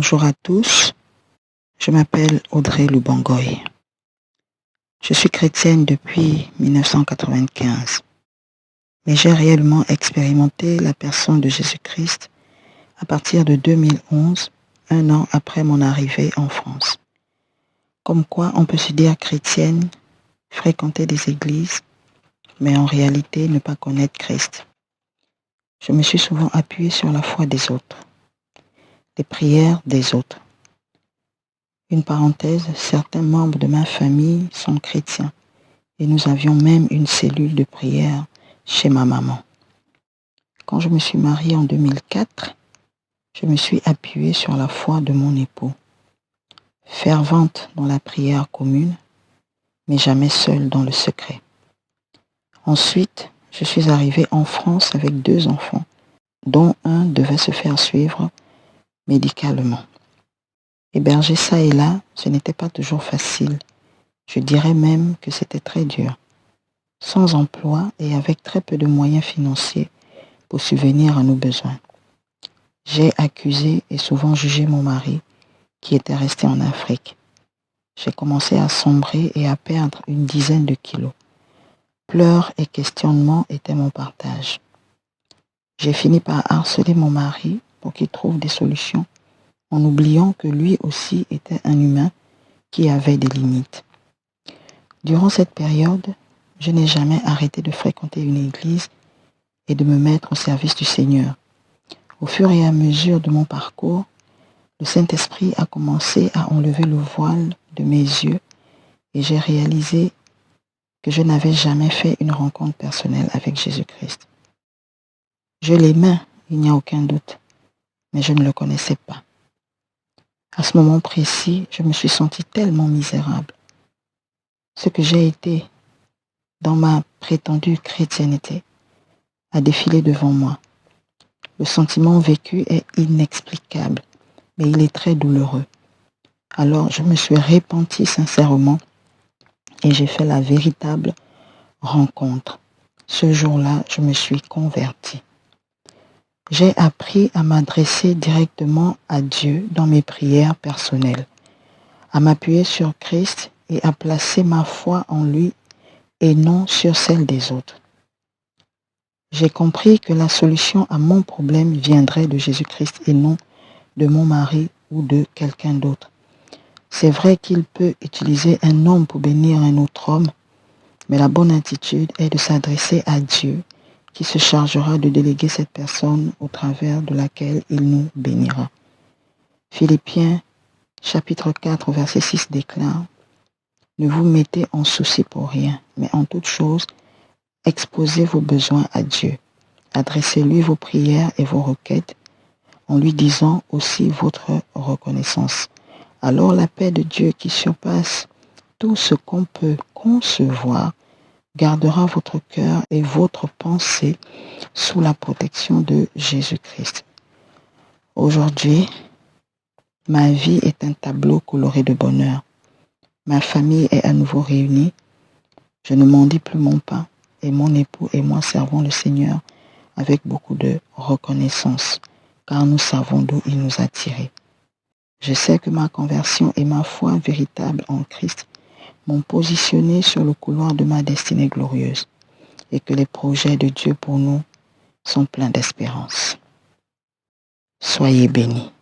Bonjour à tous, je m'appelle Audrey Lubangoy. Je suis chrétienne depuis 1995, mais j'ai réellement expérimenté la personne de Jésus-Christ à partir de 2011, un an après mon arrivée en France. Comme quoi on peut se dire chrétienne, fréquenter des églises, mais en réalité ne pas connaître Christ. Je me suis souvent appuyée sur la foi des autres, les prières des autres. Une parenthèse, certains membres de ma famille sont chrétiens et nous avions même une cellule de prière chez ma maman. Quand je me suis mariée en 2004, je me suis appuyée sur la foi de mon époux, fervente dans la prière commune, mais jamais seule dans le secret. Ensuite, je suis arrivée en France avec 2 enfants, dont un devait se faire suivre médicalement. Héberger ça et là, ce n'était pas toujours facile. Je dirais même que c'était très dur. Sans emploi et avec très peu de moyens financiers pour subvenir à nos besoins. J'ai accusé et souvent jugé mon mari qui était resté en Afrique. J'ai commencé à sombrer et à perdre une dizaine de kilos. Pleurs et questionnements étaient mon partage. J'ai fini par harceler mon mari pour qu'il trouve des solutions en oubliant que lui aussi était un humain qui avait des limites. Durant cette période, je n'ai jamais arrêté de fréquenter une église et de me mettre au service du Seigneur. Au fur et à mesure de mon parcours, le Saint-Esprit a commencé à enlever le voile de mes yeux et j'ai réalisé que je n'avais jamais fait une rencontre personnelle avec Jésus-Christ. Je l'aimais, il n'y a aucun doute, mais je ne le connaissais pas. À ce moment précis, je me suis sentie tellement misérable. Ce que j'ai été dans ma prétendue chrétienté a défilé devant moi. Le sentiment vécu est inexplicable, mais il est très douloureux. Alors je me suis repentie sincèrement et j'ai fait la véritable rencontre. Ce jour-là, je me suis convertie. J'ai appris à m'adresser directement à Dieu dans mes prières personnelles, à m'appuyer sur Christ et à placer ma foi en lui et non sur celle des autres. J'ai compris que la solution à mon problème viendrait de Jésus-Christ et non de mon mari ou de quelqu'un d'autre. C'est vrai qu'il peut utiliser un homme pour bénir un autre homme, mais la bonne attitude est de s'adresser à Dieu qui se chargera de déléguer cette personne au travers de laquelle il nous bénira. Philippiens chapitre 4 verset 6 déclare: Ne vous mettez en souci pour rien, mais en toute chose, exposez vos besoins à Dieu. Adressez-lui vos prières et vos requêtes en lui disant aussi votre reconnaissance. Alors la paix de Dieu qui surpasse tout ce qu'on peut concevoir gardera votre cœur et votre pensée sous la protection de Jésus-Christ. Aujourd'hui, ma vie est un tableau coloré de bonheur. Ma famille est à nouveau réunie. Je ne mendie plus mon pain et mon époux et moi servons le Seigneur avec beaucoup de reconnaissance, car nous savons d'où il nous a tirés. Je sais que ma conversion et ma foi véritable en Christ m'ont positionné sur le couloir de ma destinée glorieuse et que les projets de Dieu pour nous sont pleins d'espérance. Soyez bénis.